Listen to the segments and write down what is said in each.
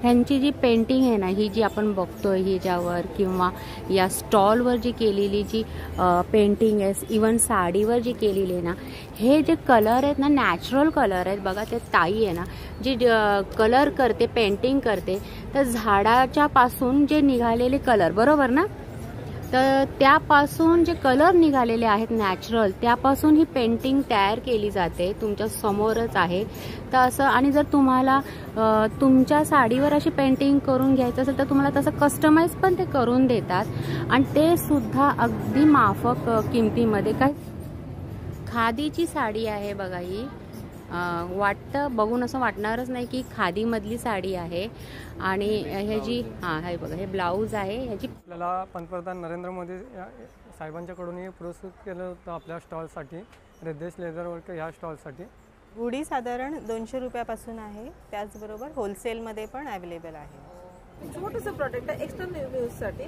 ह्यांची जी पेंटिंग आहे ना, ही जी आपण बघतोय ह्याच्यावर किंवा या स्टॉलवर जी केलेली जी पेंटिंग आहे, इवन साडीवर जी केलेली आहे ना, हे जे कलर आहेत ना, नॅचरल कलर आहेत बघा. ते ताई आहे ना जी कलर करते, पेंटिंग करते, तर झाडाच्या पासून जे निघालेले कलर, बरोबर ना, तर त्यापासून जे कलर निघालेले आहेत नॅचरल, त्यापासून ही पेंटिंग तयार केली जाते. तुमच्या समोरच आहे. तर असं, आणि जर तुम्हाला तुमच्या साडीवर अशी पेंटिंग करून घ्यायचं असेल तर तुम्हाला तसं कस्टमाइज पण ते करून देतात, आणि ते सुद्धा अगदी माफक किमतीमध्ये. काय खादीची साडी आहे बघा ही. वाटतं बघून असं वाटणारच नाही की खादीमधली साडी आहे. आणि हे जी हे बघा, हे ब्लाऊज आहे ह्याची. आपल्याला पंतप्रधान नरेंद्र मोदी साहेबांच्याकडूनही पुरस्कृत केलं होतं आपल्या स्टॉलसाठी, रिद्धेश लेदर वर्क ह्या स्टॉलसाठी. गुढी साधारण 200 रुपयापासून आहे. त्याचबरोबर होलसेलमध्ये पण अवेलेबल आहे. छोटंसं प्रॉडक्ट आहे एक्सटर्नल यूजसाठी.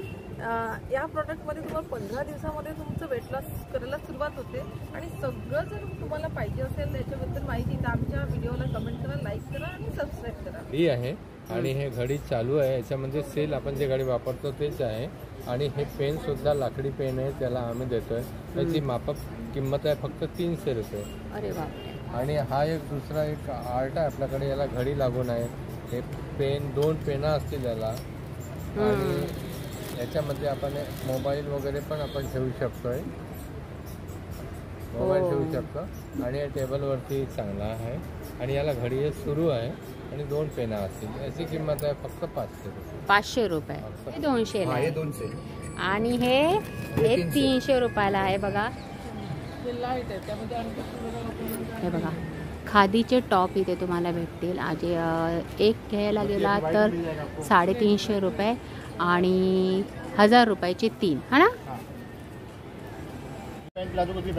या प्रॉडक्टमध्ये तुम्हाला 15 दिवसामध्ये तुमचं वेट लॉस करायला सुरुवात होते. आणि सगळं जर तुम्हाला पाहिजे असेल त्याच्याबद्दल माहिती तर आमच्या व्हिडिओला कमेंट करा, लाईक करा आणि सबस्क्राईब करा. ही आहे आणि हे घडी चालू आहे. याच्यामध्ये सेल आपण जे घडी वापरतो तेच आहे. आणि हे पेन सुद्धा लाकडी पेन आहे, त्याला आम्ही देतोय. त्याची माफक किंमत आहे फक्त 300 रुपये. अरे बापरे. आणि हा एक दुसरा एक आर्ट आहे आपल्याकडे, याला घडी लागून आहे. हे पेन 2 पेना असतील याला. आणि याच्यामध्ये आपण मोबाईल वगैरे पण आपण ठेवू शकतोय, मोबाईल ठेवू शकतो. आणि या टेबलवरती चांगला आहे. आणि याला घडी सुरू आहे आणि 2 पेना असतील. याची किंमत आहे फक्त 500 रुपये. 500 रुपये. हे 200 हे 200. आणि हे 300 रुपयाला आहे बघा. हे बघा, खादीचे टॉप इथे तुम्हाला भेटतील. आज एक घ्यायला गेला तर 350 रुपये आणि 1000 रुपयाचे 3, हा ना.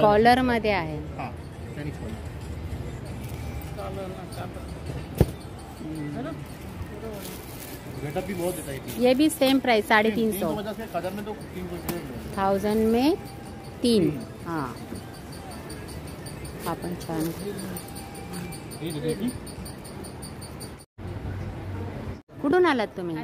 कॉलर मध्ये आहे. ये भी सेम प्राइस 350. 1000 में 3. हाँ, आपण छान. कुठून आलात तुम्ही?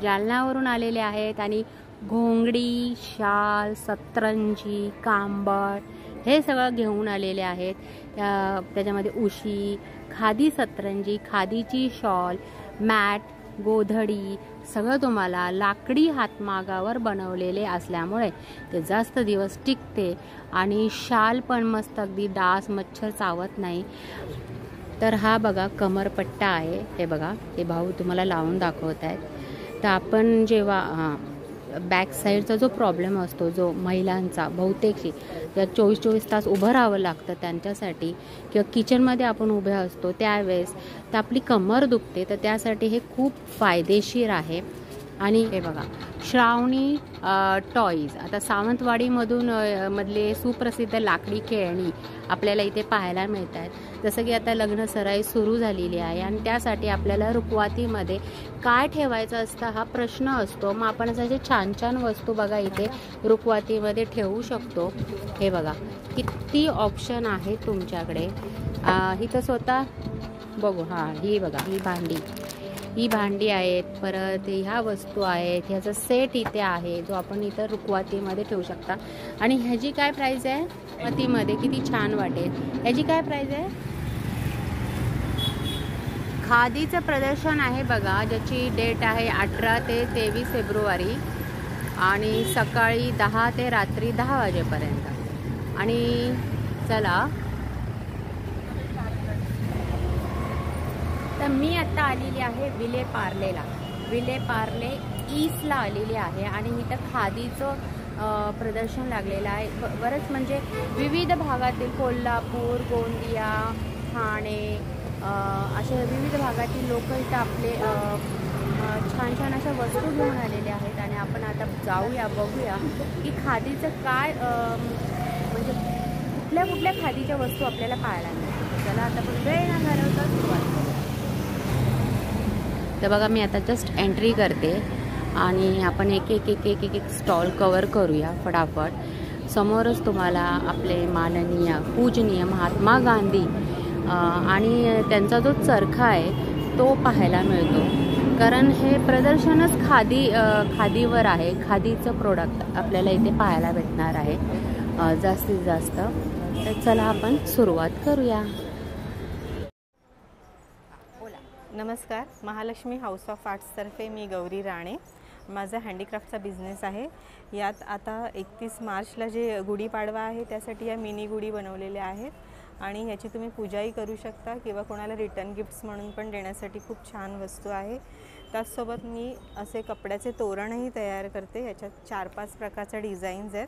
जालन्यावरून आलेले आहेत. आणि घोंगडी, शाल, सतरंजी, कांबळ हे सगळं घेऊन आलेले आहेत. त्याच्यामध्ये उशी, खादी सतरंजी, खादीची शॉल, मॅट, गोधडी सगळं तुम्हाला लाकडी हातमागावर बनवलेले असल्यामुळे ते जास्त दिवस टिकते. आणि शाल पण मस्त, अगदी डास मच्छर चावत नाही. तर हा बघा कमरपट्टा आहे. हे बघा, हे भाऊ तुम्हाला लावून दाखवत आहेत. तर आपण जेव्हा बॅक साईडचा जो प्रॉब्लेम असतो, जो महिलांचा बहुतेकशी, त्या 24 तास उभं राहावं लागतं त्यांच्यासाठी, किंवा किचनमध्ये आपण उभे असतो त्यावेळेस तर आपली कमर दुखते, तर त्यासाठी हे खूप फायदेशीर आहे. आणि हे बघा, श्रावणी टॉईज. आता सावंतवाडीमधून मधले सुप्रसिद्ध लाकडी खेळणी आपल्याला इथे पाहायला मिळत आहेत. जसं की आता लग्न सराई सुरू झालेली आहे आणि त्यासाठी आपल्याला रुखवातीमध्ये काय ठेवायचं असतं हा प्रश्न असतो. मग आपण असे छान छान वस्तू बघा इथे रुखवातीमध्ये ठेवू शकतो. हे बघा किती ऑप्शन आहे तुमच्याकडे. इथं स्वतः बघू. हां, ही बघा, ही भांडी आहेत. परत ह्या वस्तू आहेत. ह्याचा सेट इथे आहे जो आपण इथं रुखवातीमध्ये ठेवू शकता. आणि ह्याची काय प्राइस आहे? रुखवातीमध्ये किती छान वाटेल. ह्याची काय प्राइस आहे? खादीचं प्रदर्शन आहे बघा, ज्याची डेट आहे 18 ते 23 फेब्रुवारी आणि सकाळी 10 ते रात्री 10 वाजेपर्यंत. आणि चला, तर मी आता आलेली आहे विले पार्ले ईस्टला आलेली आहे. आणि इथं खादीचं प्रदर्शन लागलेलं आहे. बरंच म्हणजे विविध भागातील, कोल्हापूर, गोंदिया, ठाणे, अशा विविध भागातील लोक इथं आपले छान छान अशा वस्तू घेऊन आलेले आहेत. आणि आपण आता जाऊया, बघूया की खादीचं काय, म्हणजे कुठल्या खादीच्या वस्तू आपल्याला पाहायला मिळतात. चला आता पण वेळ न घालवता सुरुवात करू. तर बघा, मी आता जस्ट एंट्री करते आणि आपण एक स्टॉल कवर करूया फटाफट. समोरच तुम्हाला आपले माननीय पूजनीय महात्मा गांधी आणि त्यांचा जो चरखा आहे तो पाहायला मिळतो. कारण हे प्रदर्शनच खादीवर आहे. खादीचं प्रोडक्ट आपल्याला इथे पाहायला भेटणार आहे जास्तीत जास्त. तर चला आपण सुरुवात करूया. नमस्कार, महालक्ष्मी हाऊस ऑफ आर्ट्सतर्फे मी गौरी राणे. माझा हँडीक्राफ्टचा बिझनेस आहे. यात आता 31 मार्चला जे गुढीपाडवा आहे त्यासाठी या मिनी गुढी बनवलेल्या आहेत आणि ह्याची तुम्ही पूजाही करू शकता किंवा कोणाला रिटर्न गिफ्ट्स म्हणून पण देण्यासाठी खूप छान वस्तू आहे. त्याचसोबत मी असे कपड्याचे तोरणही तयार करते. याच्यात 4-5 प्रकारच्या डिझाईन्स आहेत.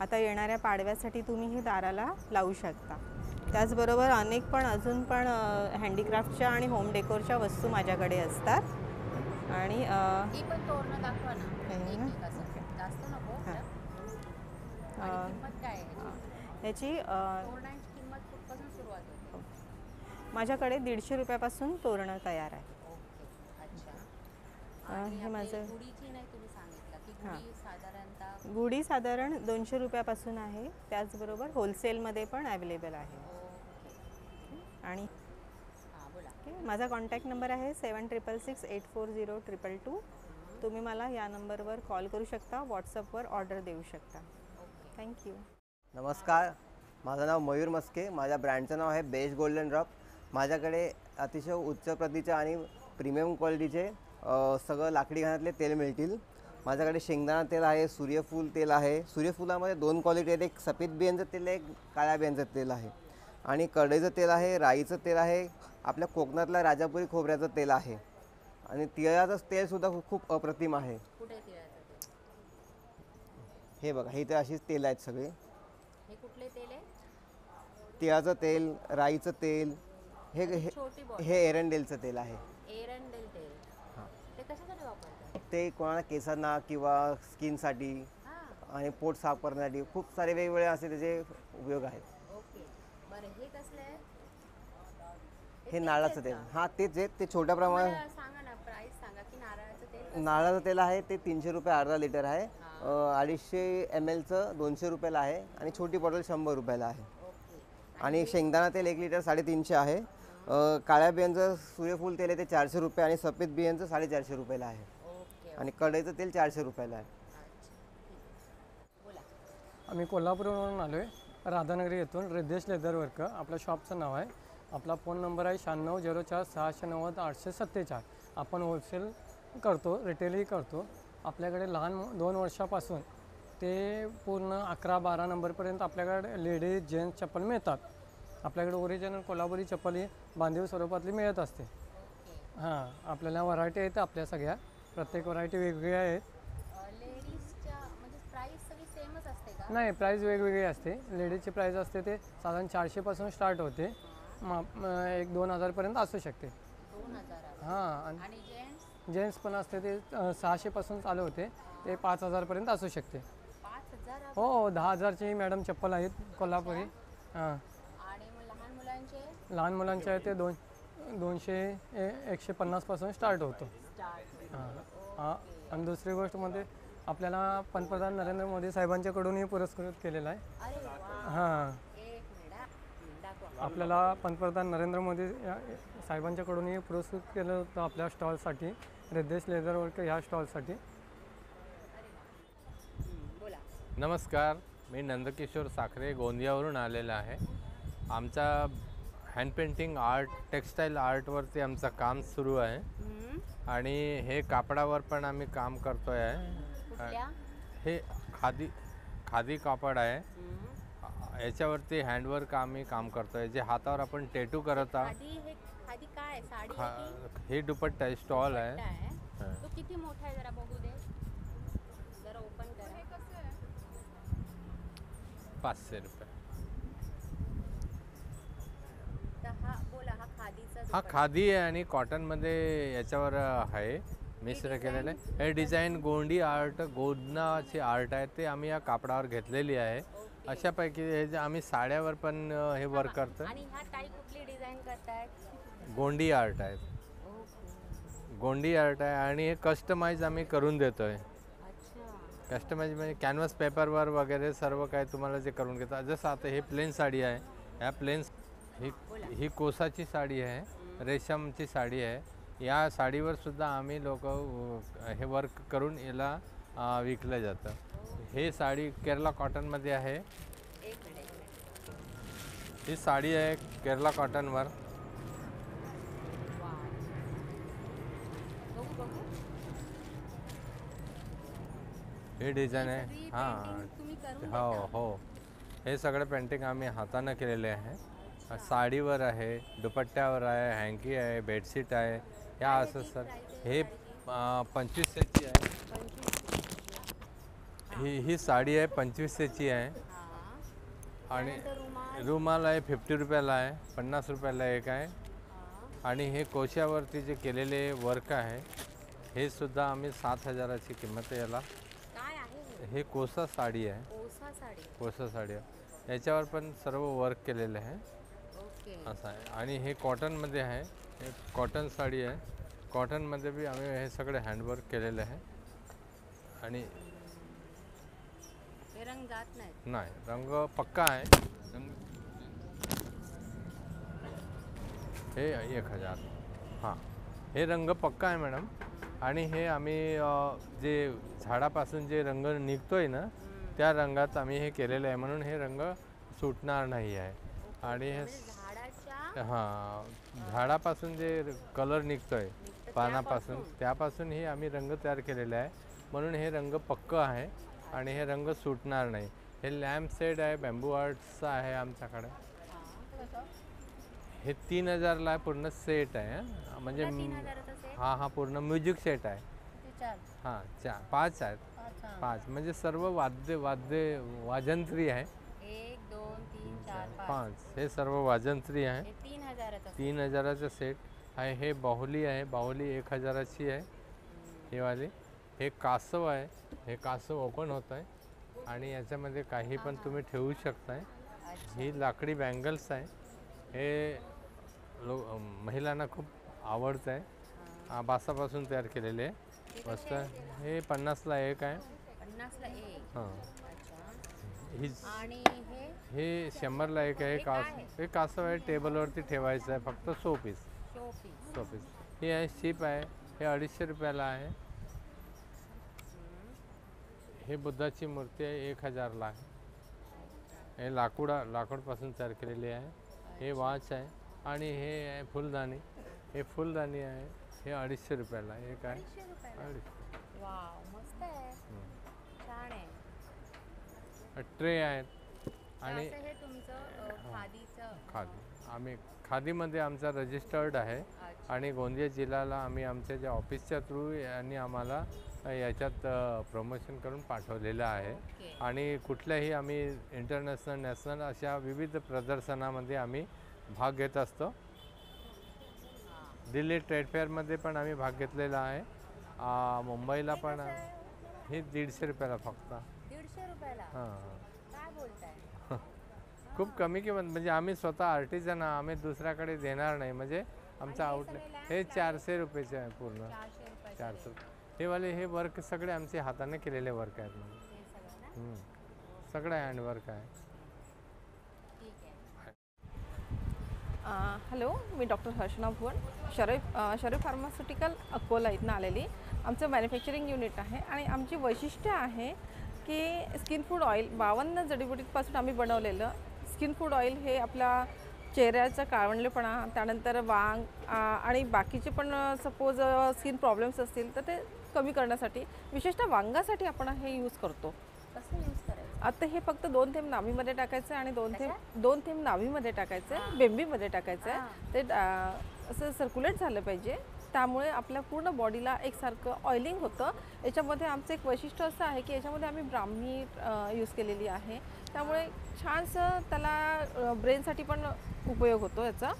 आता येणाऱ्या पाडव्यासाठी तुम्ही हे दाराला लावू शकता. त्याचबरोबर अनेक पण अजून पण हँडीक्राफ्टच्या आणि होम डेकोरच्या वस्तू माझ्याकडे असतात. आणि याची माझ्याकडे 150 रुपयापासून तोरणं तयार आहे. हे माझं गुढी साधारण 200 रुपयापासून आहे. त्याचबरोबर होलसेलमध्ये पण अवेलेबल आहे. आणि माझा कॉन्टॅक्ट नंबर आहे 7668402222. तुम्ही मला या नंबरवर कॉल करू शकता, व्हॉट्सअपवर ऑर्डर देऊ शकता. थँक्यू. नमस्कार, माझं नाव मयूर मस्के. माझ्या ब्रँडचं नाव आहे बेस्ट गोल्डन रब. माझ्याकडे अतिशय उच्च प्रतीचे आणि प्रीमियम क्वालिटीचे सगळं लाकडी घाण्यातले तेल मिळतील. माझ्याकडे शेंगदाणा तेल आहे, सूर्यफूल तेल आहे. सूर्यफुलामध्ये 2 क्वालिटी आहेत, एक सफेद बियांचं तेल आहे, एक काळ्या बियांचं तेल आहे. आणि कढईचं तेल आहे, राईचं तेल आहे, आपल्या कोकणातला राजापुरी खोबऱ्याचं तेल आहे. आणि तिळाचं तेलसुद्धा खूप अप्रतिम आहे. हे बघा, हे तर अशीच तेल आहेत सगळे. हे कुठले तेल आहे? तिळाचं तेल, राईचं तेल, हे एरंडेलचं तेल आहे. एरंडेल तेल. हां, ते कशासाठी वापरतात? ते कोणाला केसांना किंवा स्किनसाठी आणि पोट साफ करण्यासाठी खूप सारे वेगवेगळे असे त्याचे उपयोग आहेत. ओके, बरं. हे कसले आहे? हे नारळाचं तेल. हां, तेच आहे. ते छोट्या प्रमाणात सांगा ना, प्राइस सांगा की नारळाचं तेल. नारळाचं तेल आहे ते 300 रुपये अर्धा लिटर आहे. 250 ml 200 रुपयाला आहे आणि छोटी बॉटल 100 रुपयाला आहे. आणि शेंगदाणा तेल 1 लिटर 350 आहे. काळ्या बियांचं सूर्यफूल तेल आहे ते 400 रुपये आणि सफेद बियांचं 450 रुपयाला आहे. आणि कढईचं तेल 400 रुपयाला आहे. आम्ही कोल्हापूरवरून आलो आहे, राधानगरी येथून. रिद्धेश लेदर वर्क आपल्या शॉपचं नाव आहे. आपला फोन नंबर आहे 9604 आपण होलसेल करतो, रिटेलही करतो. आपल्याकडे लहान 2 वर्षापासून ते पूर्ण 11-12 नंबरपर्यंत आपल्याकडे लेडीज जेंट्स चप्पल मिळतात. आपल्याकडे ओरिजिनल कोल्हापुरी चप्पल ही बांधीव स्वरूपातली मिळत असते. हां, आपल्याला व्हरायटी आहेत आपल्या सगळ्या. प्रत्येक व्हरायटी वेगवेगळ्या आहेत. नाही, प्राईस वेगवेगळी असते. लेडीजची प्राईस असते ते साधारण 400 पासून स्टार्ट होते, 1-2 हजारपर्यंत असू शकते. हां, आणि जेंट्स पण असते ते 600 पासून चालू होते, ते 5000पर्यंत असू शकते. हो, 10,000ची मॅडम चप्पल आहेत कोल्हापुरी. हां, लहान मुलांचे आहे ते 200-150 पासून स्टार्ट होतो. हां, आणि दुसरी गोष्ट म्हणजे आपल्याला पंतप्रधान नरेंद्र मोदी साहेबांच्याकडूनही पुरस्कृत केलेला आहे. हां, आपल्याला पंतप्रधान नरेंद्र मोदी साहेबांच्याकडूनही पुरस्कृत केलं होतं आपल्या स्टॉलसाठी, रिद्धेश लेदर वर्क ह्या स्टॉलसाठी. नमस्कार, मी नंदकिशोर साखरे गोंदियावरून आलेला आहे. आमचा हँड पेंटिंग आर्ट, टेक्स्टाईल आर्टवरती आमचं काम सुरू आहे. आणि हे कापडावर पण आम्ही काम करतो आहे. हे खादी कापड आहे. याच्यावरती हँडवर्क आम्ही काम करतो आहे, जे हातावर आपण टॅटू करत आहोत. हे दुपट्टा आहे, स्टॉल आहे. तो किती मोठा आहे जरा बघू दे, जरा ओपन करा. 500 रुपये. हा खादी आहे आणि कॉटनमध्ये याच्यावर आहे मिश्र केलेलं आहे. हे डिझाईन गोंडी आर्ट, गोंदनाची आर्ट आहे, ते आम्ही या कापडावर घेतलेली आहे. अशापैकी हे जे आम्ही साड्यावर पण हे वर्क करतो. आणि ह्या टाई कुठली डिझाईन करताय? गोंडी आर्ट आहे. गोंडी आर्ट आहे आणि हे कस्टमाइज आम्ही करून देतोय. कस्टमाइज म्हणजे कॅनव्हास पेपरवर वगैरे सर्व काय तुम्हाला जे करून घेतात. जसं आता हे प्लेन साडी आहे, ह्या प्लेन ही कोसाची साडी आहे, रेशमची साडी आहे. या साडीवर सुद्धा आम्ही लोक हे वर्क करून याला विकलं जातं. हे साडी केरला कॉटनमध्ये आहे. ही साडी आहे केरला कॉटनवर. हे डिझाईन आहे. हां हो हो, हे सगळं पेंटिंग आम्ही हातानं केलेले आहे. साडीवर आहे, दुपट्ट्यावर आहे, हँकी आहे, बेडशीट आहे. या असं सर हे 2500ची आहे. ही साडी आहे 2500ची आहे. आणि रुमाल आहे 50 रुपयाला आहे, 50 रुपयाला एक आहे. आणि हे कोशावरती जे केलेले वर्क आहे हे सुद्धा आम्ही 7000ची किंमत आहे. याला हे कोसा साडी आहे. कोसा साडी आहे, याच्यावर पण सर्व वर्क केलेलं आहे असं आहे. आणि हे कॉटनमध्ये आहे. हे कॉटन साडी आहे. कॉटनमध्ये बी आम्ही हे सगळे हँडवर्क केलेलं आहे. आणि रंग जात नाही, रंग पक्का आहे. हे 1000. हां, हे रंग पक्का आहे मॅडम. आणि हे आम्ही जे झाडापासून जे रंग निघतोय ना त्या रंगात आम्ही हे केलेलं आहे, म्हणून हे रंग सुटणार नाही आहे. आणि हे हां, झाडापासून जे कलर निघतोय पानापासून त्यापासून हे आम्ही रंग तयार केलेला आहे, म्हणून हे रंग पक्क आहे आणि हे रंग सुटणार नाही. हे लॅम्प सेट आहे, बॅम्बू आर्टचा आहे आमच्याकडे. हे 3000ला आहे, पूर्ण सेट आहे. म्हणजे हां पूर्ण म्युझिक सेट आहे. हां 5 आहेत. 5 म्हणजे सर्व वाजंत्री आहे. 1 2 3 4 5 हे सर्व वाजंत्री आहे. 3000चा सेट आहे. हे बाहुली आहे. बाहुली 1000ची आहे ही वाली. हे कासव आहे. हे कासव ओपन होत आहे आणि याच्यामध्ये काही पण तुम्ही ठेवू शकताय. ही लाकडी बँगल्स आहे. हे महिलांना खूप आवडतं आहे. बासापासून तयार केलेले आहे मस्त. हे 50ला एक आहे. 50ला एक. हां. आणि हे 100ला एक आहे. हे कासव आहे, टेबलवरती ठेवायचं आहे फक्त. Showpiece. हे आहे शिप आहे. हे 250 रुपयाला आहे. हे बुद्धाची मूर्ती आहे, 1000ला आहे. हे लाकूडपासून तयार केलेली आहे. हे वॉच आहे. आणि हे आहे फुलदाणी. हे फुलदाणी आहे. हे 250 रुपयाला एक आहे. 250. वाव, मस्त आहे. छान आहे. ट्रे आहेत. आणि हे तुमचं खादी आम्ही खादीमध्ये आमचा रजिस्टर्ड आहे. आणि गोंदिया जिल्ह्याला आम्ही आमच्या ज्या ऑफिसच्या थ्रू यांनी आम्हाला याच्यात प्रमोशन करून पाठवलेलं आहे. आणि कुठल्याही आम्ही इंटरनॅशनल नॅशनल अशा विविध प्रदर्शनामध्ये आम्ही भाग घेत असतो. दिल्ली ट्रेड फेअरमध्ये पण आम्ही भाग घेतलेला आहे. मुंबईला पण. हे 150 रुपयाला फक्त. 150 रुपयाला. हां, काय बोलताय? खूप कमी किंमत. म्हणजे आम्ही स्वतः आर्टिजन, आम्ही दुसऱ्याकडे देणार नाही. म्हणजे आमचा आउटलेट. हे 400 रुपयाचे आहे पूर्ण. 400. हे वाले हे वर्क सगळे आमचे हाताने केलेले वर्क आहेत. म्हणजे सगळं हँडवर्क आहे. हॅलो, मी डॉक्टर हर्षणा भुवन, शरीफ फार्मास्युटिकल अकोला इथनं आलेली. आमचं मॅन्युफॅक्चरिंग युनिट आहे आणि आमची वैशिष्ट्य आहे की स्किन फूड ऑइल 52 जडीबुटीपासून आम्ही बनवलेलं स्किन फूड ऑइल हे आपला चेहऱ्याचा काळवंडलेपणा, त्यानंतर वांग आणि बाकीचे पण सपोज स्किन प्रॉब्लेम्स असतील तर ते कमी करण्यासाठी, विशेषतः वांगासाठी आपण हे यूज करतो. कसं यूज करायचं? आता हे फक्त 2 थेंब नाभीमध्ये टाकायचं आणि 2 थेंब नाभीमध्ये टाकायचं, बेंबीमध्ये टाकायचं. ते असं सर्क्युलेट झालं पाहिजे. त्यामुळे आपल्या पूर्ण बॉडीला एकसारखं ऑइलिंग होतं. याच्यामध्ये आमचं एक वैशिष्ट्य असं आहे की याच्यामध्ये आम्ही ब्राह्मी यूज केलेली आहे. त्यामुळे छानसं त्याला ब्रेनसाठी पण उपयोग होतो याचा.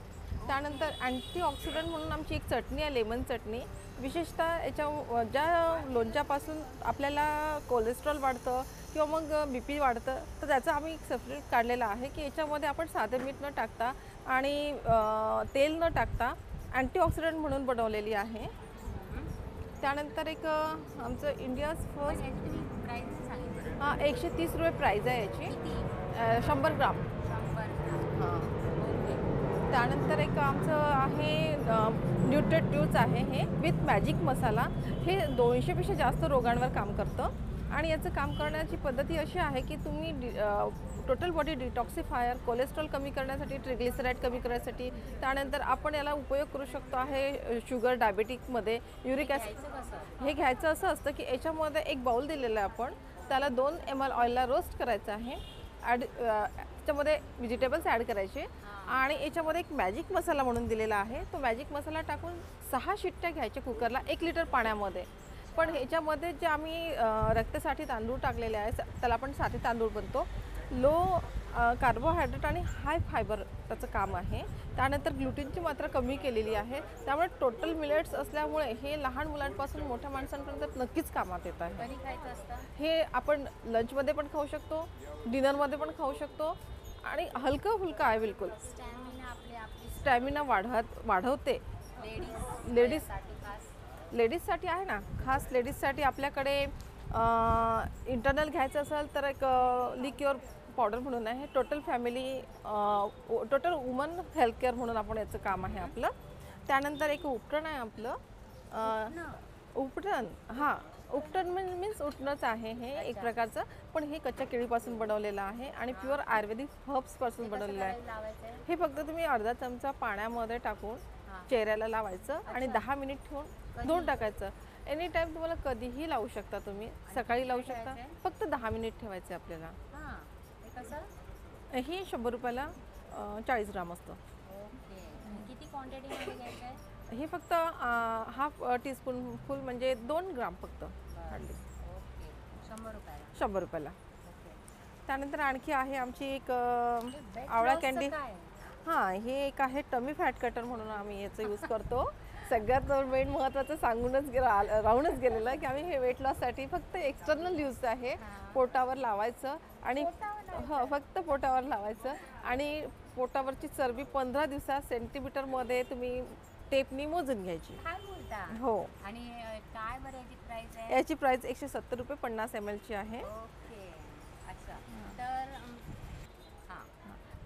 त्यानंतर अँटीऑक्सिडंट म्हणून आमची एक चटणी आहे, लेमन चटणी. विशेषतः याच्या ज्या लोणच्यापासून आपल्याला कोलेस्ट्रॉल वाढतं किंवा मग BP वाढतं, तर त्याचा आम्ही एक सेपरेट काढलेला आहे की याच्यामध्ये आपण साधं मीठ न टाकता आणि तेल न टाकता अँटीऑक्सिडंट म्हणून बनवलेली आहे. त्यानंतर एक आमचं इंडियाज फर्स्ट 130 रुपये प्राईज आहे याची. 100 ग्राम. हां. त्यानंतर एक आमचं आहे न्यूट्रेट्यूज आहे हे विथ मॅजिक मसाला. हे 200पेक्षा जास्त रोगांवर काम करतं आणि याचं काम करण्याची पद्धती अशी आहे की तुम्ही टोटल बॉडी डिटॉक्सिफायर, कोलेस्ट्रॉल कमी करण्यासाठी, ट्रिग्लिसराईड कमी करण्यासाठी, त्यानंतर आपण याला उपयोग करू शकतो आहे शुगर डायबेटिकमध्ये, युरिक ॲसिड. हे घ्यायचं असं असतं की याच्यामध्ये एक बाउल दिलेलं आहे आपण, त्याला 2 ml ऑइलला रोस्ट करायचं आहे. त्याच्यामध्ये व्हेजिटेबल्स ॲड करायचे आणि याच्यामध्ये एक मॅजिक मसाला म्हणून दिलेला आहे. तो मॅजिक मसाला टाकून 6 शिट्ट्या घ्यायच्या कुकरला 1 लिटर पाण्यामध्ये. पण ह्याच्यामध्ये जे आम्ही रक्तासाठी तांदूळ टाकलेले आहे त्याला आपण साधी तांदूळ बनतो. लो कार्बोहायड्रेट आणि हाय फायबर त्याचं काम आहे. त्यानंतर ग्लुटेनची मात्रा कमी केलेली आहे. त्यामुळे टोटल मिलेट्स असल्यामुळे हे लहान मुलांपासून मोठ्या माणसांपर्यंत नक्कीच कामात येत आहे. हे आपण लंचमध्ये पण खाऊ शकतो, डिनरमध्ये पण खाऊ शकतो आणि हलकं फुलकं आहे बिलकुल. स्टॅमिना वाढवते. लेडीजसाठी आहे ना, खास लेडीजसाठी आपल्याकडे इंटरनल घ्यायचं असेल तर एक लिक्युअर पावडर म्हणून आहे. टोटल वुमन हेल्थ केअर म्हणून आपण याचं काम आहे आपलं. त्यानंतर एक उपटन आहे आपलं. उपटन उपटन मीन्स उठणंच आहे हे एक प्रकारचं, पण हे कच्च्या केळीपासून बनवलेलं आहे आणि प्युअर आयुर्वेदिक हर्ब्सपासून बनवलेलं आहे. हे फक्त तुम्ही अर्धा चमचा पाण्यामध्ये टाकून चेहऱ्याला लावायचं आणि 10 मिनिट ठेवून धुवून टाकायचं. एनी टाईम तुम्हाला कधीही लावू शकता, तुम्ही सकाळी लावू शकता. फक्त 10 मिनिट ठेवायचे आपल्याला. हे 100 रुपयाला 40 ग्राम असतं. किती क्वांटिटीमध्ये घ्यायचं आहे? हे फक्त हाफ टीस्पून फुल म्हणजे 2 ग्राम फक्त. 100 रुपयाला. त्यानंतर आणखी आहे आमची एक आवळा कॅन्डी. हे एक आहे टमी फॅट कटर म्हणून आम्ही याचं यूज करतो. सगळ्यात मेन महत्त्वाचं राहूनच गेलेलं की आम्ही हे वेट लॉससाठी फक्त एक्सटर्नल यूज आहे. पोटावर लावायचं आणि फक्त पोटावर लावायचं आणि पोटावरची चरबी 15 दिवसात सेंटीमीटरमध्ये तुम्ही टेपनी मोजून घ्यायची. हो. आणि काय बरं याची प्राइस आहे? याची प्राइस 170 रुपये 50 ml ची आहे. तर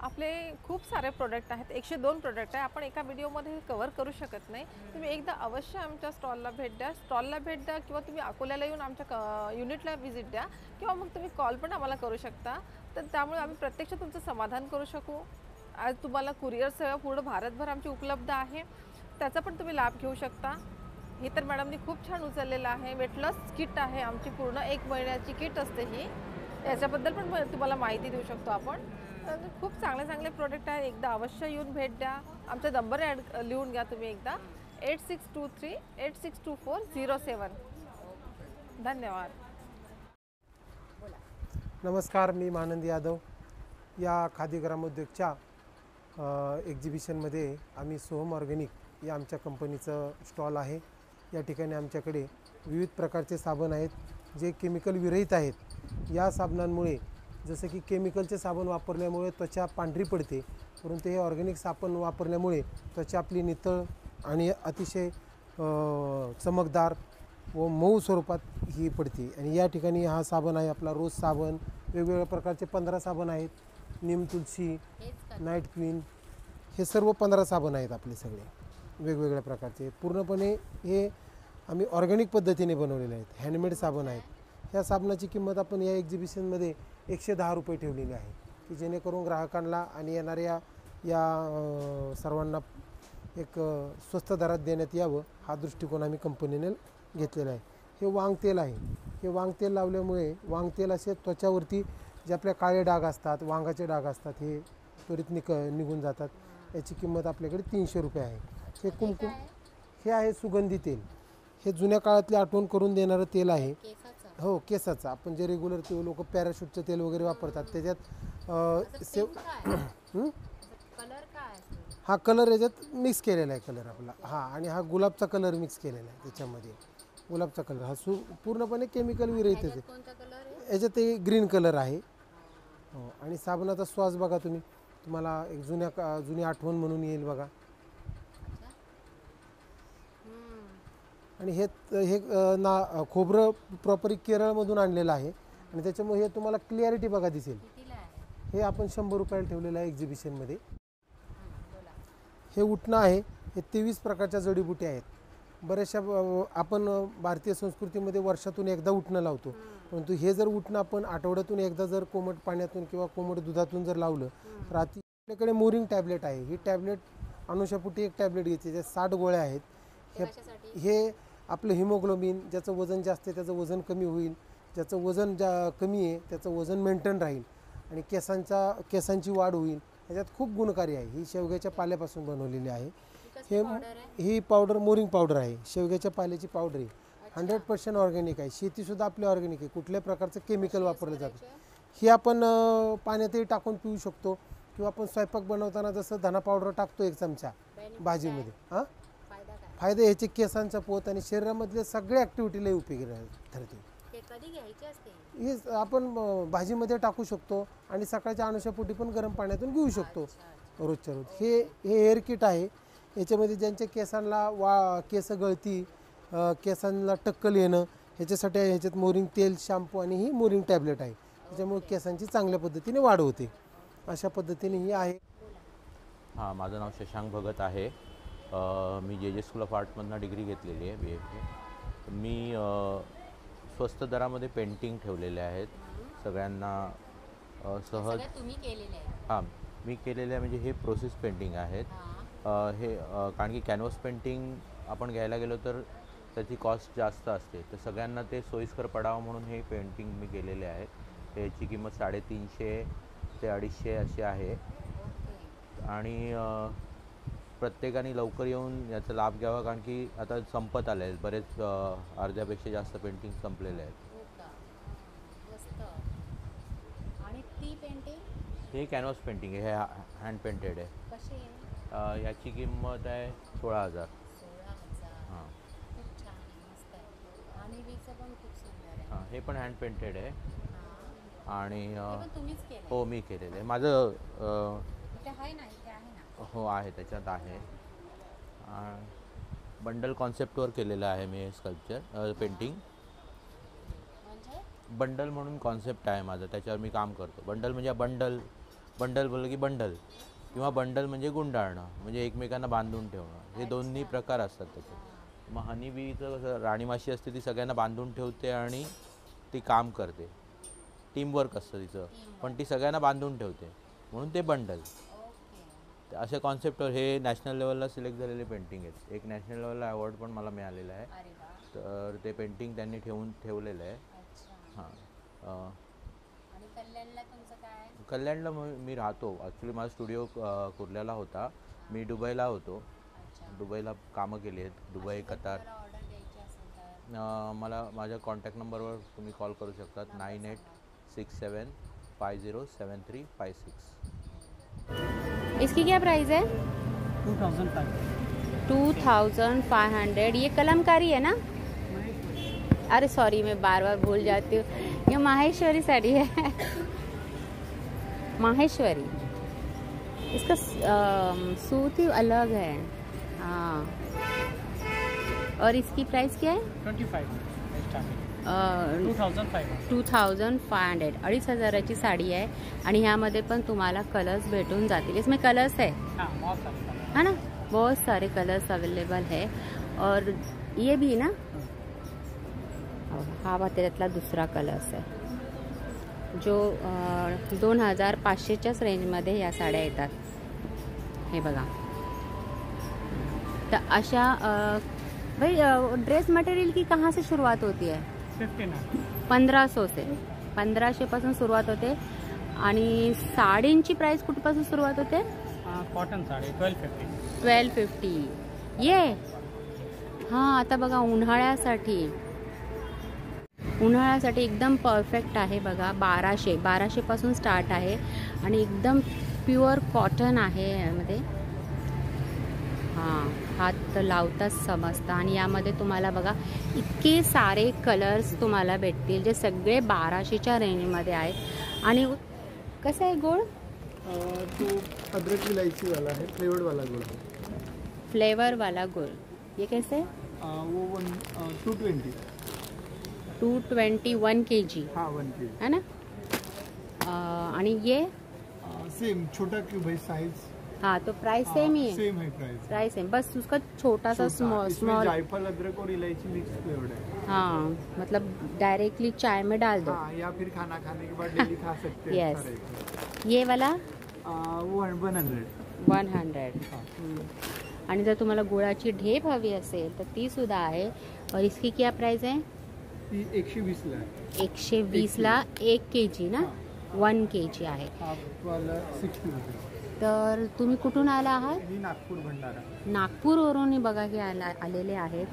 आपले खूप सारे प्रोडक्ट आहेत. 102 प्रोडक्ट आहे. आपण एका व्हिडिओमध्ये कव्हर करू शकत नाही. तुम्ही एकदा अवश्य आमच्या स्टॉलला भेट द्या किंवा तुम्ही अकोल्याला येऊन आमच्या युनिटला व्हिजिट द्या किंवा मग तुम्ही कॉल पण आम्हाला करू शकता. तर त्यामुळे आम्ही प्रत्यक्ष तुमचं समाधान करू शकू. आज तुम्हाला कुरिअर सेवा पूर्ण भारतभर आमची उपलब्ध आहे, त्याचा पण तुम्ही लाभ घेऊ शकता. हे तर मॅडमनी खूप छान उचललेलं आहे. वेट लॉस किट आहे आमची, पूर्ण 1 महिन्याची किट असते ही. याच्याबद्दल पण तुम्हाला माहिती देऊ शकतो आपण. तर खूप चांगले प्रोडक्ट आहे. एकदा अवश्य येऊन भेट द्या. आमचा नंबर लिहून घ्या तुम्ही एकदा 8623 862407. धन्यवाद. नमस्कार, मी महानंद यादव. या खादी ग्रामोद्योगच्या एक्झिबिशनमध्ये आम्ही सोहम ऑर्गॅनिक या आमच्या कंपनीचं स्टॉल आहे. या ठिकाणी आमच्याकडे विविध प्रकारचे साबण आहेत जे केमिकल विरहित आहेत. या साबणांमुळे जसं की केमिकलचे साबण वापरल्यामुळे त्वचा पांढरी पडते, परंतु हे ऑर्गॅनिक साबण वापरल्यामुळे त्वचा आपली नितळ आणि अतिशय चमकदार व मऊ स्वरूपात ही पडते. आणि या ठिकाणी हा साबण आहे आपला रोज साबण. वेगवेगळ्या प्रकारचे 15 साबण आहेत. नीम तुलसी, नाईट क्वीन, हे सर्व 15 साबण आहेत आपले सगळे वेगवेगळ्या प्रकारचे. पूर्णपणे हे आम्ही ऑर्गॅनिक पद्धतीने बनवलेले आहेत. हँडमेड साबण आहेत. ह्या साबणाची किंमत आपण या एक्झिबिशनमध्ये 110 रुपये ठेवलेली आहे की जेणेकरून ग्राहकांना आणि येणाऱ्या या सर्वांना एक स्वस्त दरात देण्यात यावं हा दृष्टिकोन आम्ही कंपनीने घेतलेला आहे. हे वांग तेल आहे. हे वांग तेल लावल्यामुळे वांग तेल असे त्वचावरती जे आपल्या काळे डाग असतात, वांगाचे डाग असतात, हे त्वरित निघून जातात. याची किंमत आपल्याकडे 300 रुपये आहे. हे कुमकुम हे आहे सुगंधी तेल. हे जुन्या काळातली आठवण करून देणारं तेल आहे. हो, केसाचं. आपण जे रेग्युलर ते लोक पॅराशूटचं तेल वगैरे वापरतात त्याच्यात हा कलर याच्यात मिक्स केलेला आहे कलर आपला. आणि हा गुलाबचा कलर मिक्स केलेला आहे त्याच्यामध्ये. गुलाबचा कलर हा पूर्णपणे केमिकल विरहित आहे. याच्यात ते ग्रीन कलर आहे. आणि साबणाचा श्वास बघा तुम्ही, तुम्हाला एक जुनी आठवण म्हणून येईल बघा. आणि हे खोबरं प्रॉपरी केरळमधून आणलेलं आहे आणि त्याच्यामुळे हे तुम्हाला क्लिअरिटी बघा दिसेल. हे आपण 100 रुपयाला ठेवलेलं आहे एक्झिबिशनमध्ये. हे उटणं आहे, हे 23 प्रकारच्या जडीबुटी आहेत. बऱ्याचशा आपण भारतीय संस्कृतीमध्ये वर्षातून एकदा उटणं लावतो, परंतु हे जर उटणं आपण आठवड्यातून एकदा जर कोमट पाण्यातून किंवा कोमट दुधातून जर लावलं तर आपल्याकडे मोरिंग टॅबलेट आहे. ही टॅबलेट अनुषापोटी एक टॅबलेट घ्यायची, ज्या 60 गोळ्या आहेत. हे आपलं हिमोग्लोबिन, ज्याचं वजन जास्त आहे त्याचं वजन कमी होईल, ज्याचं वजन कमी आहे त्याचं वजन मेंटेन राहील आणि केसांची वाढ होईल. याच्यात खूप गुणकारी आहे. ही शेवग्याच्या पाल्यापासून बनवलेली आहे. ही पावडर मोरिंग पावडर आहे, शेवग्याच्या पाल्याची पावडर आहे. 100% ऑर्गॅनिक आहे. शेतीसुद्धा आपली ऑर्गॅनिक आहे, कुठल्याही प्रकारचं केमिकल वापरलं जातं. ही आपण पाण्यातही टाकून पिऊ शकतो किंवा आपण स्वयंपाक बनवताना जसं धना पावडर टाकतो 1 चमचा भाजीमध्ये. हां, फायदा ह्याचे केसांचा पोत आणि शरीरामधले सगळ्या ॲक्टिव्हिटीला उपयोगी ठरते. हे आपण भाजीमध्ये टाकू शकतो आणि सकाळच्या अनुषापोटी पण गरम पाण्यातून घेऊ शकतो रोजच्या रोज. हे हेअर किट आहे. याच्यामध्ये ज्यांच्या केसांना केस गळती, केसांना टक्कल येणं, ह्याच्यासाठी ह्याच्यात मोरिंग तेल, शॅम्पू आणि ही मोरिंग टॅबलेट आहे. त्याच्यामुळे केसांची चांगल्या पद्धतीने वाढ होते. अशा पद्धतीने ही आहे. हां, माझं नाव शशांक भगत आहे. मी जे स्कूल ऑफ आर्टमधनं डिग्री घेतलेली आहे, BFA. मी स्वस्त दरामध्ये पेंटिंग ठेवलेले आहेत सगळ्यांना सहज. हां, मी केलेले आहे. म्हणजे हे प्रोसेस पेंटिंग आहेत. हे कारण की कॅनव्हास पेंटिंग आपण घ्यायला गेलो तर त्याची कॉस्ट जास्त असते, तर सगळ्यांना ते सोयीस्कर पडावं म्हणून हे पेंटिंग मी केलेले आहेत. याची किंमत 350 ते 250 अशी आहे आणि प्रत्येकाने लवकर येऊन याचा लाभ घ्यावा, कारण की आता संपत आले आहेत. बरेच अर्ध्यापेक्षा जास्त पेंटिंग संपलेले आहेत. हे कॅनव्हास पेंटिंग आहे, हे हँड पेंटेड आहे. याची किंमत आहे 16,000. हां, हां, हे पण हँड पेंटेड आहे आणि हो, मी केलेलं आहे. माझं हो आहे, त्याच्यात आहे. बंडल कॉन्सेप्टवर केलेलं आहे मी हे स्कल्पचर पेंटिंग. बंडल म्हणून कॉन्सेप्ट आहे माझं, त्याच्यावर मी काम करतो. बंडल म्हणजे बंडल बोललं की बंडल, किंवा बंडल म्हणजे गुंडाळणं, म्हणजे एकमेकांना बांधून ठेवणं. हे दोन्ही प्रकार असतात त्याच्यात. मग हनी बीचं कसं राणी माशी असते, ती सगळ्यांना बांधून ठेवते आणि ती काम करते. टीमवर्क असतं तिचं, पण ती सगळ्यांना बांधून ठेवते, म्हणून ते बंडल. अशा कॉन्सेप्टवर हे नॅशनल लेवलला सिलेक्ट झालेले पेंटिंग आहेत. एक नॅशनल लेवलला अवॉर्ड पण मला मिळालेला आहे. तर ते पेंटिंग त्यांनी ठेवलेलं आहे. हां, कल्याणला मी राहतो. ॲक्च्युली माझा स्टुडिओ कुर्ल्याला होता. मी दुबईला होतो. दुबईला कामं केली आहेत, दुबई, कतार. मला माझ्या कॉन्टॅक्ट नंबरवर तुम्ही कॉल करू शकतात, 9867507356. इसकी क्या प्राइस है? 2500. ये कलमकारी है ना? अरे सॉरी, मैं बार बार भूल जाती हूँ. ये माहेश्वरी साड़ी है. माहेश्वरी, इसका सूत ही अलग है. हाँ, और इसकी प्राइस क्या है? 2500. 2,500ची साडी आहे आणि ह्यामध्ये पण तुम्हाला कलर्स भेटून जातील. इसमें कलर्स है ना, बहुत सारे कलर्स अवेलेबल है. और ये भी ना, हा त्यातला दुसरा कलर्स आहे जो 2,500च्याच रेंजमध्ये या साड्या येतात. हे बघा. तर अशा भाई ड्रेस मटेरियल की कहाँ से शुरुआत होती है? 1500 से, 1500 पासून सुरुवात होते. आणि साडींची प्राइस कुठपासून सुरुवात होते? कॉटन साडी 1250. ये हां, आता बघा उन्हाळ्यासाठी एकदम परफेक्ट आहे बघा. 1200 पासून स्टार्ट आहे आणि एकदम प्युअर कॉटन आहे यामध्ये. हां, हात लावताच समजतं. आणि यामध्ये तुम्हाला बघा इतके सारे कलर्स तुम्हाला भेटतील, जे सगळे 1200च्या रेंजमध्ये आहेत. आणि कसं आहे गोड? तो अदरक इलायची वाला है, फ्लेवर्ड वाला गुड़. फ्लेवर वाला गुड़. ये कैसे? वो 221 kg. हाँ, 1 kg है ना. आणि ये सेम छोटा क्यूब है साइज. हाँ तो प्राइस सेम ही है, सेम है प्राइस सेम, बस उसका छोटा सा इसमें स्मॉल। जायफल, अदरक और इलायची मिक्स फ्लेवर्ड है। हाँ मतलब डायरेक्टली चाय में डाल दो। हाँ, या फिर खाना खाने के बाद डेली खा सकते हैं। येस। ये वाला वो 100। 100। आणि जर तुम्हाला गुळाची ढेप हवी असेल तर ती सुद्धा आहे। और इसकी क्या प्राइस है? 120 ला आहे। 120 ला 1 kg ना, 1 kg आहे। हाफ वाला 60 रुपये। तर तुम्ही कुठून आला आहात? मी नागपूर भंडारा। नागपूरवरून बघा हे आलेले आहेत।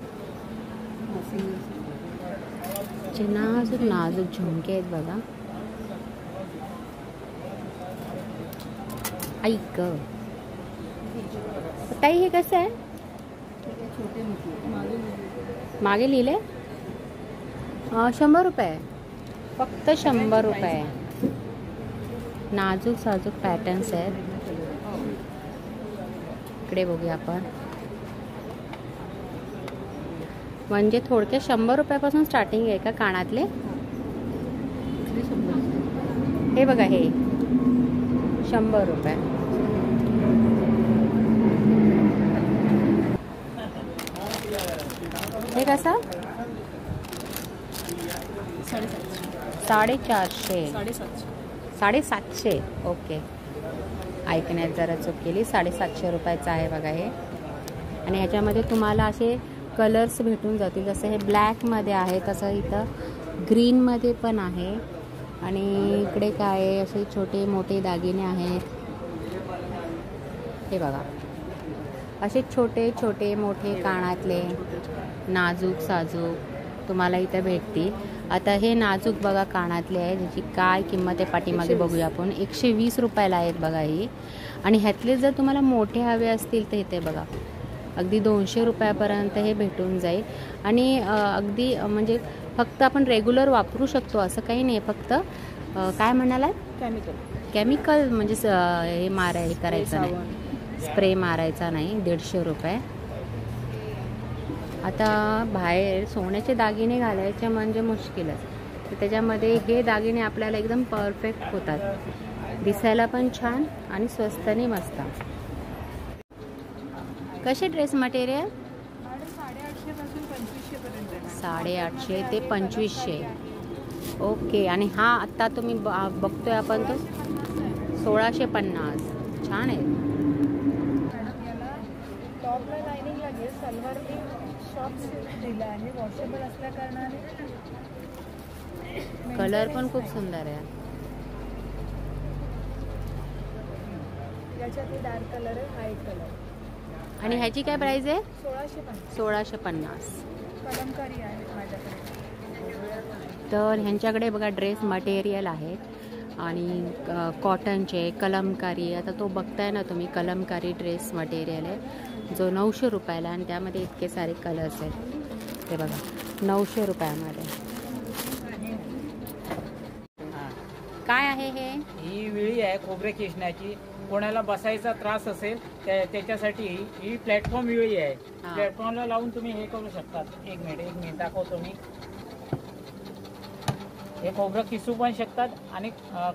जे नाजूक नाजूक झुमके आहेत बघा। ऐक ताई हे कसं आहे? मागे लिहिले 100 रुपये, फक्त 100 रुपये। नाजूक साजूक पॅटर्न्स आहेत। इकडे बघूया आपण, म्हणजे थोडक्यात 100 रुपयापासून स्टार्टिंग आहे का कानातले? हे बघा हे 100 रुपये। हे कसं? 450, 750। ओके, ऐकण्यात जरा चूक केली। 750 रुपयाचं आहे बघा हे। आणि ह्याच्यामध्ये तुम्हाला असे कलर्स भेटून जातील, जसं हे ब्लॅकमध्ये आहे तसं इथं ग्रीनमध्ये पण आहे। आणि इकडे काय असे छोटे मोठे दागिने आहेत, हे बघा असे छोटे छोटे मोठे कानातले नाजूक साजूक तुम्हाला इथं भेटतील। आता हे नाजूक बघा कानातले आहे, ज्याची काय किंमत आहे पाठीमागे बघूया आपण। 120 रुपयाला आहेत बघा ही। आणि ह्यातले जर तुम्हाला मोठे हवे असतील तर इथे बघा अगदी 200 रुपयापर्यंत हे भेटून जाईल। आणि अगदी म्हणजे फक्त आपण रेग्युलर वापरू शकतो असं काही नाही, फक्त काय म्हणालात? केमिकल म्हणजे हे करायचं नाही, स्प्रे मारायचा नाही। 150 रुपये। आता बाहेर सोन्याचे दागिने घालायचे म्हणजे मुश्किलच, तर त्याच्यामध्ये हे दागिने आपल्याला एकदम परफेक्ट होतात, दिसायला पण छान आणि स्वस्तने मस्त। कसे ड्रेस मटेरियल? 850 पासून 2500 पर्यंत। 850 ते 2500। ओके। आणि हा आत्ता तुम्ही बघतोय आपण तो 1650। छान आहे। टॉपला लाइनिंग लागेल, सलवार मी शॉप्स दिला आहे, वॉशेबल असल्या कारणाने कलर पण खूप सुंदर आहे। याच्यात डार्क कलर आहे, व्हाईट कलर। आणि ह्याची काय प्राइस आहे? 1650। 1650। कलमकारी आहे माझ्याकडे। तर ह्यांच्याकडे बघा ड्रेस मटेरियल आहे आणि कॉटनचे कलमकारी। आता तो बघताय ना तुम्ही, कलमकारी ड्रेस मटेरियल आहे जो 900 रुपयाला, आणि त्यामध्ये इतके सारे कलर्स आहेत। ते बघा 900 रुपयामध्ये। काय आहे हे? ही विळी आहे खोबरे किसण्याची। कोणाला बसायचा त्रास असेल त्याच्यासाठी ही प्लॅटफॉर्म विळी आहे। प्लॅटफॉर्मला लावून तुम्ही हे करू शकतात। एक मिनिट दाखवतो मी। हे खोबरं किसू पण शकतात आणि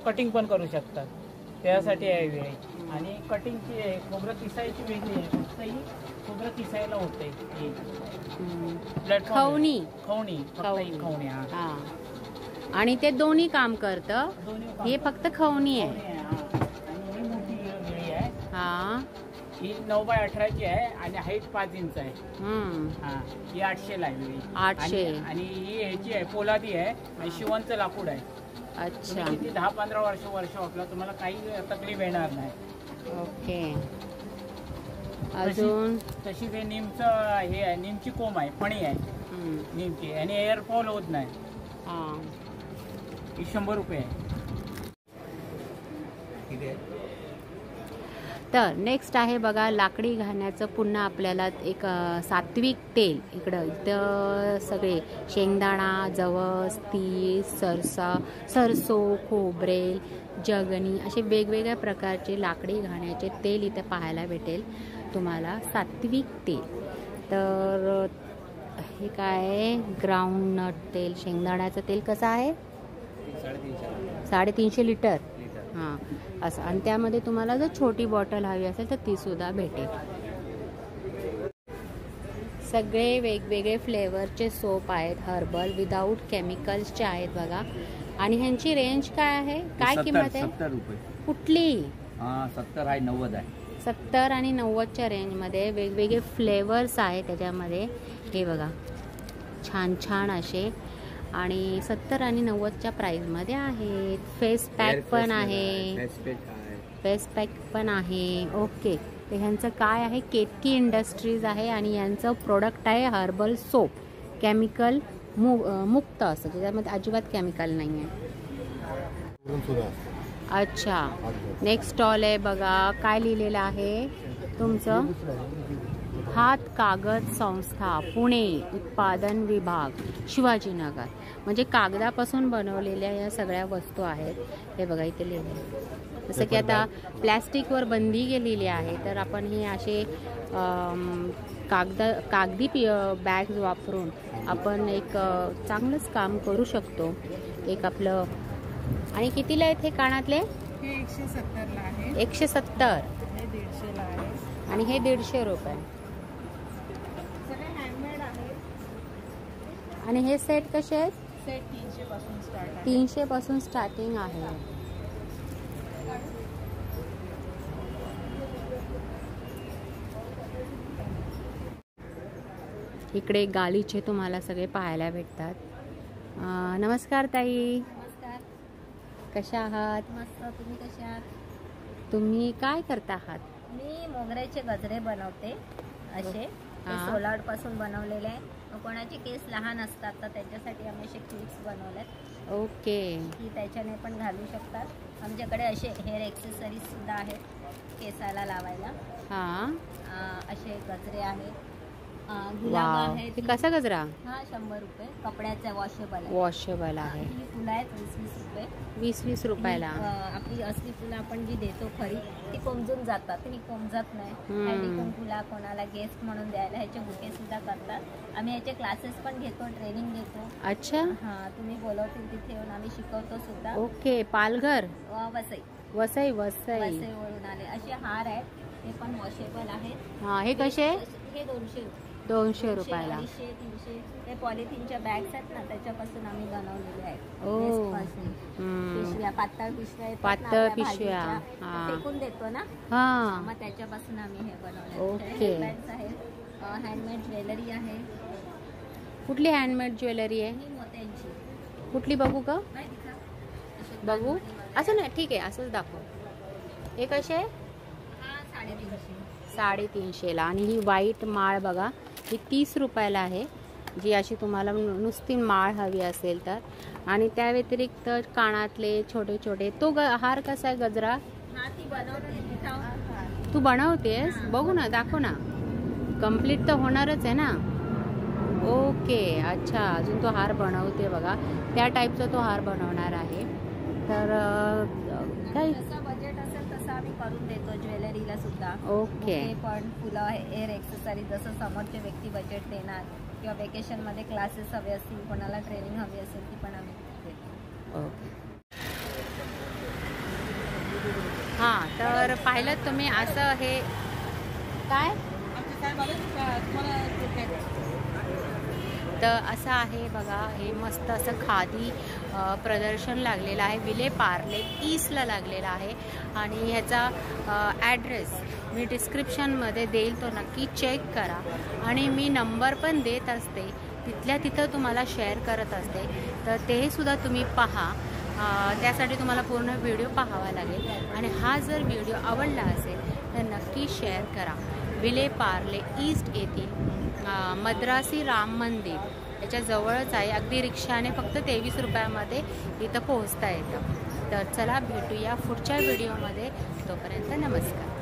कटिंग पण करू शकतात, त्यासाठी आहे वेळी। आणि कटिंगची आहे, खोबरं किसायची वेगळी आहे, फक्त ही खोबरं किसायला होते। प्लॅटफॉर्म खवणी खवणी। हा, आणि ते दोन्ही काम करतं, हे फक्त खवणी आहे। आणि ही मोठी वेळी आहे, हा ही 9x18 आहे आणि हाईट 5 इंच आहे। हा, ही 800 ला आहे। 800। आणि ही ह्याची आहे, पोलादी आहे आणि शिवणचं लाकूड आहे। अच्छा। किती 10-15 वर्ष वापरला तुम्हाला काही तकलीफ येणार नाही। ओके। अजून तशी ते नीमचं हे आहे, नीमची कोंब आहे, फणी आहे नीमची, आणि एअर फॉल होत नाही। हा, ही 100 रुपये आहे। तर नेक्स्ट आहे बघा लाकडी घाण्याचं पुन्हा आपल्याला एक सात्विक तेल। इथं सगळे शेंगदाणा, जवस, तीळ, सरसो, खोबरेल, जगणी असे वेगवेगळ्या प्रकारचे लाकडी घाण्याचे तेल इथे पाहायला भेटेल तुम्हाला, सात्विक तेल। तर हे काय ग्राउंडनट तेल, शेंगदाण्याचं तेल कसं आहे? 350 लिटर। हां असं. आणि त्यामध्ये तुम्हाला जर छोटी बॉटल हवी असेल तर ती सुद्धा भेटेल. सगळे वेगवेगळे फ्लेवरचे सोप आहेत, हर्बल विदाऊट केमिकल्सचे आहेत बघा. आणि ह्यांची रेंज काय आहे, काय किंमत आहे? 70 रुपये. कुठली? 70 आहे, 90 आहे. 70 आणि 90च्या रेंजमध्ये वेगवेगळे फ्लेवर्स आहेत त्याच्यामध्ये. हे बघा छान छान असे. आणि 70 आणि 90च्या प्राईजमध्ये आहेत. फेस पॅक पण आहे, फेस पॅक पण आहे. ओके. तर ह्यांचं काय आहे, केतकी इंडस्ट्रीज आहे आणि यांचं प्रोडक्ट आहे हर्बल सोप, केमिकल मुक्त असं, त्याच्यामध्ये अजिबात केमिकल नाही आहे. अच्छा. नेक्स्ट स्टॉल आहे बघा, काय लिहिलेलं आहे तुमचं? हात कागद संस्था पुणे उत्पादन विभाग शिवाजीनगर. म्हणजे कागदापासून बनवलेल्या या सगळ्या वस्तू आहेत. हे बघा इथे लिहिले. जसं की आता प्लॅस्टिकवर बंदी केलेली आहे, तर आपण हे असे कागदी बॅग्स वापरून आपण एक चांगलंच काम करू शकतो. एक आपलं. आणि कितीला आहेत हे कानातले? हे 170ला आहे. 170. हे 150ला आहे. आणि हे 150 रुपये. सगळे हँडमेड आहे. आणि हे सेट कसे आहेत? सेट 300 पासून स्टार्ट आहे. 300 पासून स्टार्टिंग आहे. इकडे गालीचे तुम्हाला सगळे पाहायला भेटतात. नमस्कार ताई. नमस्कार. कशा आहात? मस्त. तुम्ही कशा आहात? तुम्ही काय करता आहात? मी मोगऱ्याचे गजरे बनवते असे. सोलाड पासून बनवलेले आहे. कोणाचे केस लहान असतात तर त्याच्यासाठी आम्ही असे क्लिप्स बनवलेत. ओके. की त्याच्याने पण घालू शकतात. आमच्याकडे असे हेअर एक्सेसरीज सुद्धा आहेत केसाला लावायला. हां. असे गजरे आहेत. गुलाब आहे. कसा गजरा? हा 100 रुपये. कपड्याचा वॉशेबल आहे. वॉशेबल आहे. ही फुलं आहेत 20-20 रुपये. 20-20 रुपयाला. आपली असली फुलं आपण जी देतो खरी ती कोमजून जातात, ती कोमजत नाही. हॅन्डीकम फुला कोणाला गेस्ट म्हणून द्यायला ह्याचे बुके सुद्धा करतात. आम्ही ह्याचे क्लासेस पण घेतो, ट्रेनिंग घेतो. अच्छा. हां, तुम्ही बोलवतील तिथे येऊन आम्ही शिकवतो सुद्धा. ओके. पालघर? वसई. वसई. वसई. वसईवरून आले. असे हार आहेत, हे पण वॉशेबल आहेत. हां. हे कसे? हे 200 रुपये. 200 रुपयाला. 200-300. ते पॉलिथिनच्या बॅग्स आहेत ना, त्याच्यापासून आम्ही बनवलेले आहेत. पिशव्या, पातळ पिशव्या, पातळ पिशव्या फेकून देतो ना, हां, मग त्याच्यापासून आम्ही हे बनवले. ओके. हँडमेड ज्वेलरी आहे. कुठली हँडमेड ज्वेलरी आहे? मोत्यांची. कुठली बघू का? बघू. असं नाही, ठीक आहे, असंच दाखव. हे कसे? 350ला. आणि ही व्हाईट माळ बघा, ही 30 रुपयाला आहे, जी अशी तुम्हाला नुसती माळ हवी असेल तर. आणि त्या व्यतिरिक्त कानातले छोटे छोटे. तो हार कसा आहे गजरा? तू बनवतेस? बघू ना, दाखव ना. कंप्लीट तर होणारच आहे ना. ओके. अच्छा. अजून तो हार बनवते बघा, त्या टाईपचा तो हार बनवणार आहे. तर काय बजेट असेल तसं आम्ही करून देतो ज्वेलरीला सुद्धा. ओके. पण फुलं, हेअर एक्सेसरी, जसं समोरचे व्यक्ती बजेट देणार किंवा वेकेशनमध्ये क्लासेस हवे असतील, कोणाला ट्रेनिंग हवी असेल ती पण आम्ही देतो. ओके. हां, तर पाहिलं तुम्ही असं हे काय तर असं आहे बघा. हे मस्त असं खादी प्रदर्शन लागलेलं आहे. विले पार्ले ईस्टला लागलेला आहे. आणि ह्याचा ॲड्रेस मी डिस्क्रिप्शनमध्ये देईल, तो नक्की चेक करा. आणि मी नंबर पण देत असते, तिथल्या तिथं तुम्हाला शेअर करत असते, तर ते सुद्धा तुम्ही पहा. त्यासाठी तुम्हाला पूर्ण व्हिडिओ पाहावा लागेल. आणि हा जर व्हिडिओ आवडला असेल तर नक्की शेअर करा. विले पार्ले ईस्ट येथील मद्रासी राम मंदिर याच्या जवळच आहे. अगदी रिक्षाने फक्त 23 रुपयामध्ये इथं पोहोचता येतं. तर चला भेटूया पुढच्या व्हिडिओमध्ये. तोपर्यंत नमस्कार.